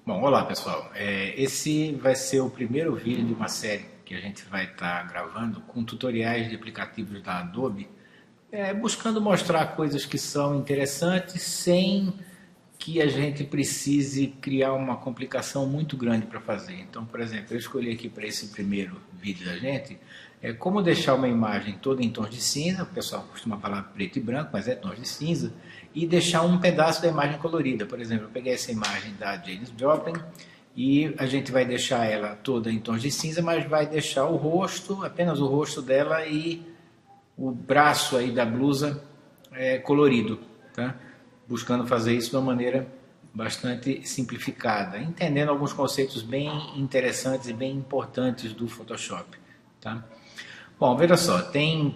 Bom, olá pessoal. Esse vai ser o primeiro vídeo de uma série que a gente vai estar gravando com tutoriais de aplicativos da Adobe, buscando mostrar coisas que são interessantes sem que a gente precise criar uma complicação muito grande para fazer. Então, por exemplo, eu escolhi aqui para esse primeiro vídeo da gente como deixar uma imagem toda em tons de cinza, o pessoal costuma falar preto e branco, mas é tons de cinza, e deixar um pedaço da imagem colorida. Por exemplo, eu peguei essa imagem da Janis Joplin e a gente vai deixar ela toda em tons de cinza, mas vai deixar o rosto, apenas o rosto dela e o braço aí da blusa colorido, tá? Buscando fazer isso de uma maneira bastante simplificada, entendendo alguns conceitos bem interessantes e bem importantes do Photoshop, tá? Bom, veja só, tem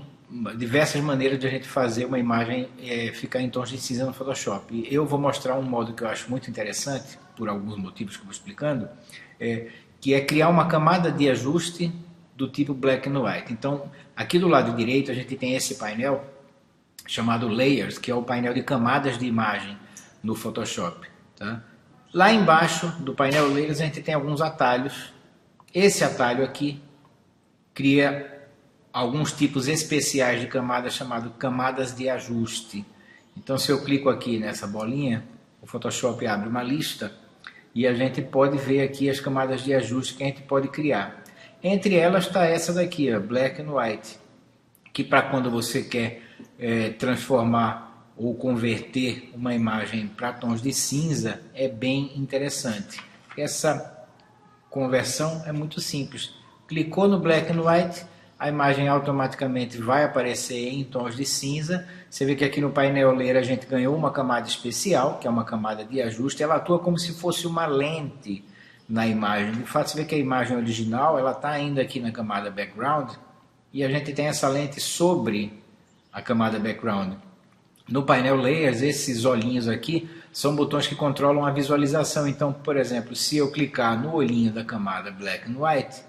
diversas maneiras de a gente fazer uma imagem ficar em tons de cinza no Photoshop. E eu vou mostrar um modo que eu acho muito interessante, por alguns motivos que eu vou explicando, que é criar uma camada de ajuste do tipo Black and White. Então, aqui do lado direito a gente tem esse painel chamado Layers, que é o painel de camadas de imagem no Photoshop. Tá? Lá embaixo do painel Layers a gente tem alguns atalhos. Esse atalho aqui cria alguns tipos especiais de camadas chamadas camadas de ajuste. Então, se eu clico aqui nessa bolinha, o Photoshop abre uma lista e a gente pode ver aqui as camadas de ajuste que a gente pode criar. Entre elas está essa daqui, ó, Black and White, que para quando você quer transformar ou converter uma imagem para tons de cinza é bem interessante. Essa conversão é muito simples. Clicou no Black and White, a imagem automaticamente vai aparecer em tons de cinza. Você vê que aqui no painel Layer a gente ganhou uma camada especial, que é uma camada de ajuste. Ela atua como se fosse uma lente na imagem. De fato, você vê que a imagem original ela está ainda aqui na camada Background e a gente tem essa lente sobre a camada Background. No painel Layers, esses olhinhos aqui são botões que controlam a visualização. Então, por exemplo, se eu clicar no olhinho da camada Black and White,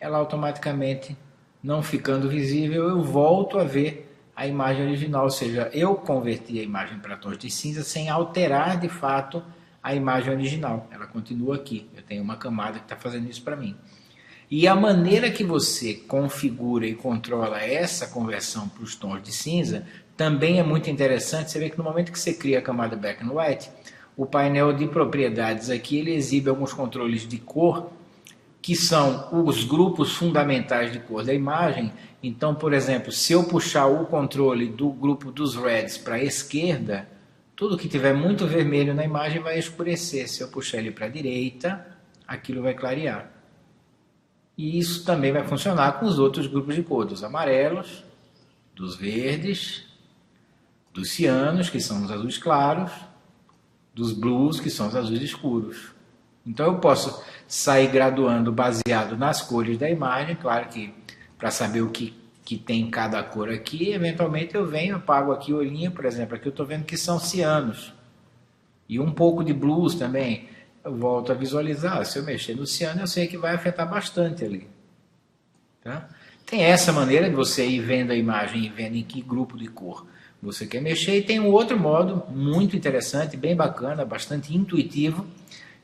ela automaticamente, não ficando visível, eu volto a ver a imagem original, ou seja, eu converti a imagem para tons de cinza sem alterar de fato a imagem original. Ela continua aqui, eu tenho uma camada que está fazendo isso para mim. E a maneira que você configura e controla essa conversão para os tons de cinza também é muito interessante. Você vê que no momento que você cria a camada Black and White, o painel de propriedades aqui ele exibe alguns controles de cor que são os grupos fundamentais de cor da imagem. Então, por exemplo, se eu puxar o controle do grupo dos Reds para a esquerda, tudo que tiver muito vermelho na imagem vai escurecer. Se eu puxar ele para a direita, aquilo vai clarear. E isso também vai funcionar com os outros grupos de cor, dos amarelos, dos verdes, dos cianos, que são os azuis claros, dos blues, que são os azuis escuros. Então eu posso sair graduando baseado nas cores da imagem, claro que para saber o que tem em cada cor aqui, eventualmente eu venho, apago aqui o olhinho, por exemplo, aqui eu estou vendo que são cianos, e um pouco de blues também, eu volto a visualizar, se eu mexer no ciano eu sei que vai afetar bastante ali. Tá? Tem essa maneira de você ir vendo a imagem e vendo em que grupo de cor você quer mexer, e tem um outro modo muito interessante, bem bacana, bastante intuitivo,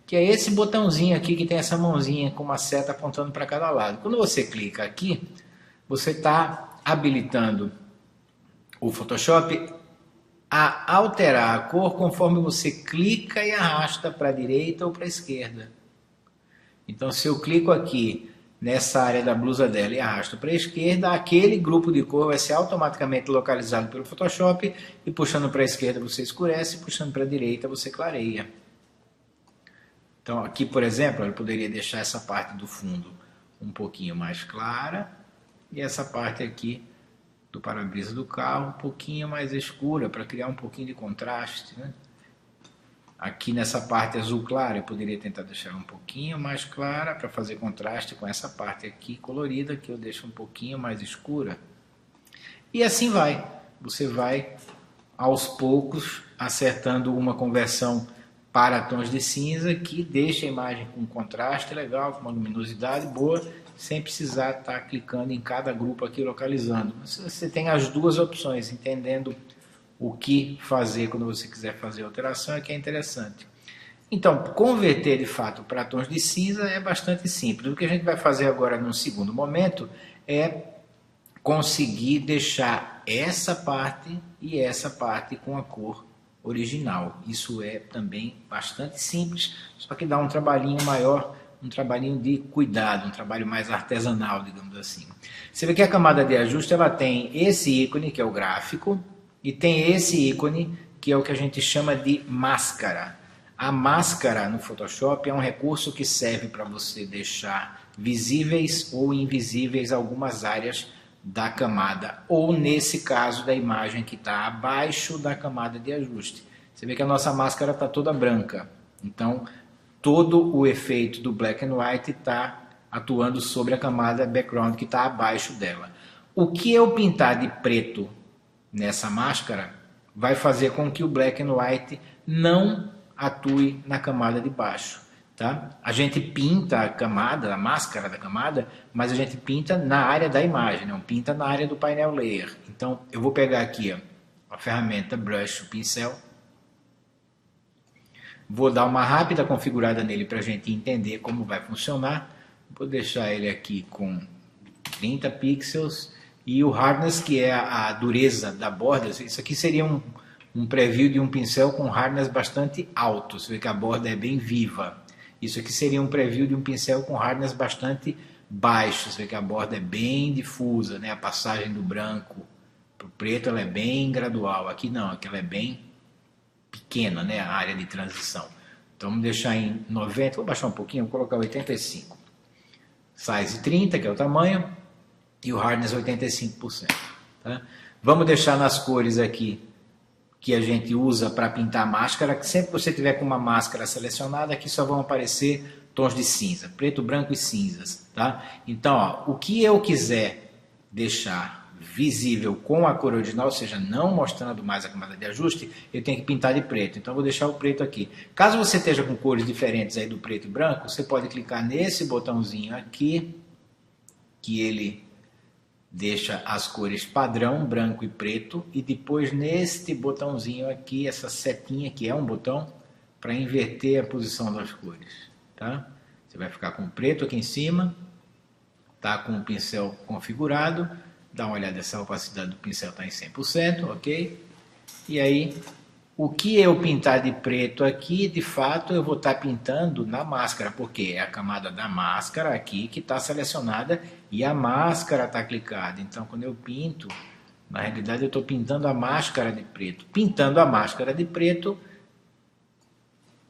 que é esse botãozinho aqui que tem essa mãozinha com uma seta apontando para cada lado. Quando você clica aqui, você está habilitando o Photoshop a alterar a cor conforme você clica e arrasta para a direita ou para a esquerda. Então, se eu clico aqui nessa área da blusa dela e arrasto para a esquerda, aquele grupo de cor vai ser automaticamente localizado pelo Photoshop e puxando para a esquerda você escurece, puxando para a direita você clareia. Então aqui, por exemplo, eu poderia deixar essa parte do fundo um pouquinho mais clara e essa parte aqui do para-brisa do carro um pouquinho mais escura para criar um pouquinho de contraste, né? Aqui nessa parte azul clara eu poderia tentar deixar um pouquinho mais clara para fazer contraste com essa parte aqui colorida que eu deixo um pouquinho mais escura. E assim vai, você vai aos poucos acertando uma conversão para tons de cinza que deixa a imagem com um contraste legal, com uma luminosidade boa, sem precisar estar clicando em cada grupo aqui localizando. Você tem as duas opções, entendendo o que fazer quando você quiser fazer alteração, é que é interessante. Então, converter de fato para tons de cinza é bastante simples. O que a gente vai fazer agora num segundo momento é conseguir deixar essa parte e essa parte com a cor original. Isso é também bastante simples, só que dá um trabalhinho maior, um trabalhinho de cuidado, um trabalho mais artesanal, digamos assim. Você vê que a camada de ajuste ela tem esse ícone, que é o gráfico, e tem esse ícone, que é o que a gente chama de máscara. A máscara no Photoshop é um recurso que serve para você deixar visíveis ou invisíveis algumas áreas da camada, ou nesse caso da imagem que está abaixo da camada de ajuste. Você vê que a nossa máscara está toda branca, então todo o efeito do black and white está atuando sobre a camada background que está abaixo dela. O que eu pintar de preto nessa máscara vai fazer com que o black and white não atue na camada de baixo. Tá? A gente pinta a camada, a máscara da camada, mas a gente pinta na área da imagem, não pinta na área do painel layer. Então eu vou pegar aqui ó, a ferramenta brush, o pincel, vou dar uma rápida configurada nele para a gente entender como vai funcionar. Vou deixar ele aqui com 30 pixels e o hardness, que é a dureza da borda. Isso aqui seria um preview de um pincel com hardness bastante alto. Você vê que a borda é bem viva. Isso aqui seria um preview de um pincel com hardness bastante baixo. Você vê que a borda é bem difusa, né? A passagem do branco para o preto ela é bem gradual. Aqui não, aqui ela é bem pequena, né? A área de transição. Então vamos deixar em 90, vou baixar um pouquinho, vou colocar 85. Size 30, que é o tamanho, e o hardness 85%. Tá? Vamos deixar nas cores aqui que a gente usa para pintar a máscara, que sempre que você tiver com uma máscara selecionada, aqui só vão aparecer tons de cinza, preto, branco e cinzas. Tá? Então, ó, o que eu quiser deixar visível com a cor original, ou seja, não mostrando mais a camada de ajuste, eu tenho que pintar de preto. Então, eu vou deixar o preto aqui. Caso você esteja com cores diferentes aí do preto e branco, você pode clicar nesse botãozinho aqui, que ele deixa as cores padrão, branco e preto, e depois neste botãozinho aqui, essa setinha que é um botão, para inverter a posição das cores. Tá? Você vai ficar com o preto aqui em cima, tá com o pincel configurado, dá uma olhada se a opacidade do pincel está em 100%, ok? E aí, o que eu pintar de preto aqui, de fato, eu vou estar pintando na máscara, porque é a camada da máscara aqui que está selecionada e a máscara está clicada. Então, quando eu pinto, na realidade eu estou pintando a máscara de preto. Pintando a máscara de preto,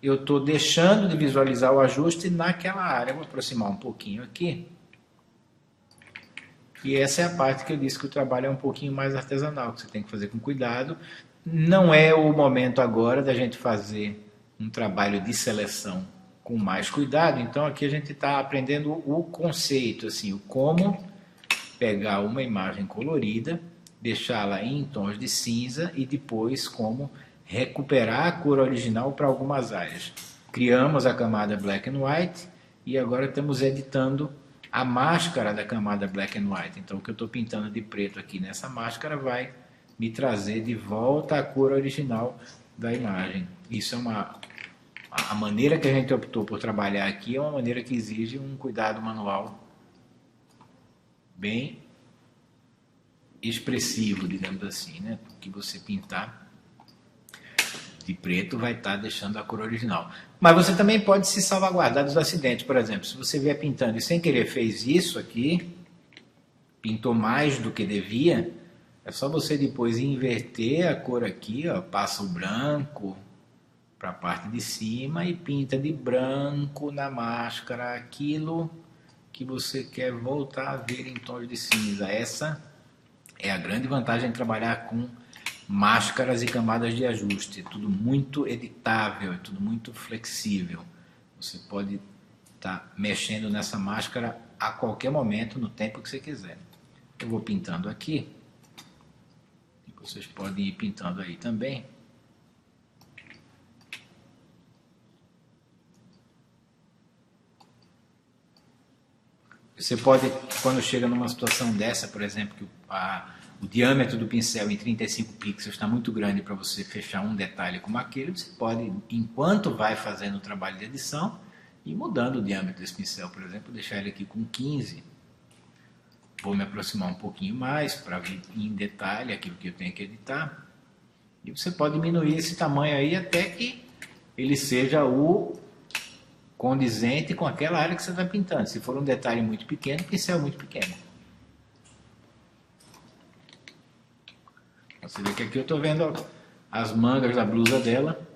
eu estou deixando de visualizar o ajuste naquela área. Vou aproximar um pouquinho aqui. E essa é a parte que eu disse que o trabalho é um pouquinho mais artesanal, que você tem que fazer com cuidado. Não é o momento agora da gente fazer um trabalho de seleção com mais cuidado, então aqui a gente está aprendendo o conceito, assim, o como pegar uma imagem colorida, deixá-la em tons de cinza e depois como recuperar a cor original para algumas áreas. Criamos a camada Black and White e agora estamos editando a máscara da camada Black and White. Então o que eu estou pintando de preto aqui nessa máscara vai me trazer de volta a cor original da imagem. Isso é a maneira que a gente optou por trabalhar aqui é uma maneira que exige um cuidado manual bem expressivo, digamos assim, né? Que você pintar de preto vai estar deixando a cor original. Mas você também pode se salvaguardar dos acidentes. Por exemplo, se você vier pintando e sem querer fez isso aqui, pintou mais do que devia, é só você depois inverter a cor aqui, ó, passa o branco para a parte de cima e pinta de branco na máscara aquilo que você quer voltar a ver em tons de cinza. Essa é a grande vantagem de trabalhar com máscaras e camadas de ajuste. É tudo muito editável, é tudo muito flexível. Você pode estar mexendo nessa máscara a qualquer momento, no tempo que você quiser. Eu vou pintando aqui. Vocês podem ir pintando aí também. Você pode, quando chega numa situação dessa, por exemplo, que o diâmetro do pincel em 35 pixels está muito grande para você fechar um detalhe como aquele, você pode, enquanto vai fazendo o trabalho de edição, ir mudando o diâmetro desse pincel. Por exemplo, deixar ele aqui com 15. Vou me aproximar um pouquinho mais para ver em detalhe aquilo que eu tenho que editar. E você pode diminuir esse tamanho aí até que ele seja o condizente com aquela área que você está pintando. Se for um detalhe muito pequeno, pincel muito pequeno. Você vê que aqui eu estou vendo as mangas da blusa dela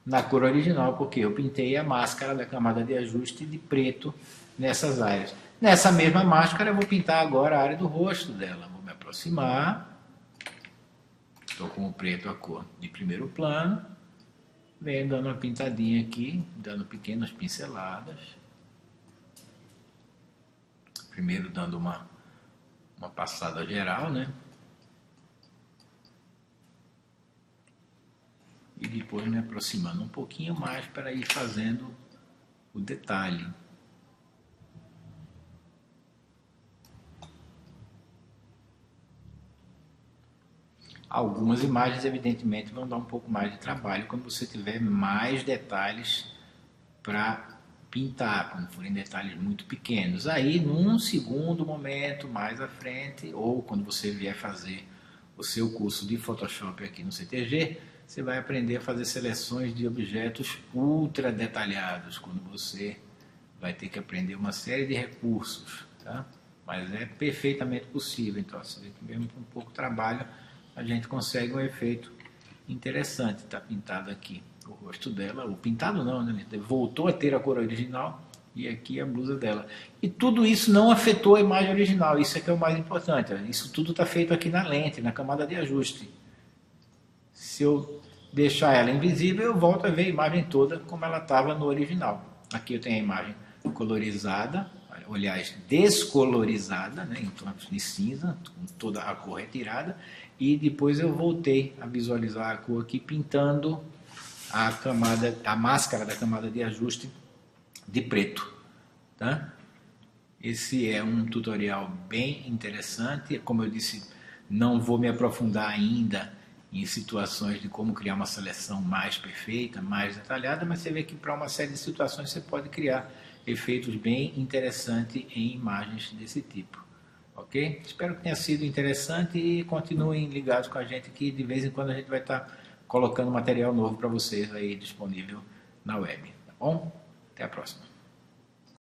na cor original, porque eu pintei a máscara da camada de ajuste de preto nessas áreas. Nessa mesma máscara eu vou pintar agora a área do rosto dela. Vou me aproximar. Estou com o preto a cor de primeiro plano. Venho dando uma pintadinha aqui, dando pequenas pinceladas. Primeiro dando uma passada geral, né? E depois me aproximando um pouquinho mais para ir fazendo o detalhe. Algumas imagens, evidentemente, vão dar um pouco mais de trabalho quando você tiver mais detalhes para pintar, quando forem detalhes muito pequenos. Aí, num segundo momento, mais à frente, ou quando você vier fazer o seu curso de Photoshop aqui no CTG, você vai aprender a fazer seleções de objetos ultra detalhados, quando você vai ter que aprender uma série de recursos, tá? Mas é perfeitamente possível. Então, você vê que mesmo com pouco trabalho, a gente consegue um efeito interessante. Está pintado aqui o rosto dela, o pintado não, né? Voltou a ter a cor original e aqui a blusa dela. E tudo isso não afetou a imagem original, isso é que é o mais importante. Isso tudo está feito aqui na lente, na camada de ajuste. Se eu deixar ela invisível, eu volto a ver a imagem toda como ela estava no original. Aqui eu tenho a imagem colorizada, aliás, descolorizada, né, em tons de cinza, com toda a cor retirada, e depois eu voltei a visualizar a cor aqui pintando a máscara da camada de ajuste de preto. Tá? Esse é um tutorial bem interessante, como eu disse, não vou me aprofundar ainda em situações de como criar uma seleção mais perfeita, mais detalhada, mas você vê que para uma série de situações você pode criar efeitos bem interessantes em imagens desse tipo. Ok? Espero que tenha sido interessante e continuem ligados com a gente que de vez em quando a gente vai estar colocando material novo para vocês aí disponível na web. Tá bom? Até a próxima.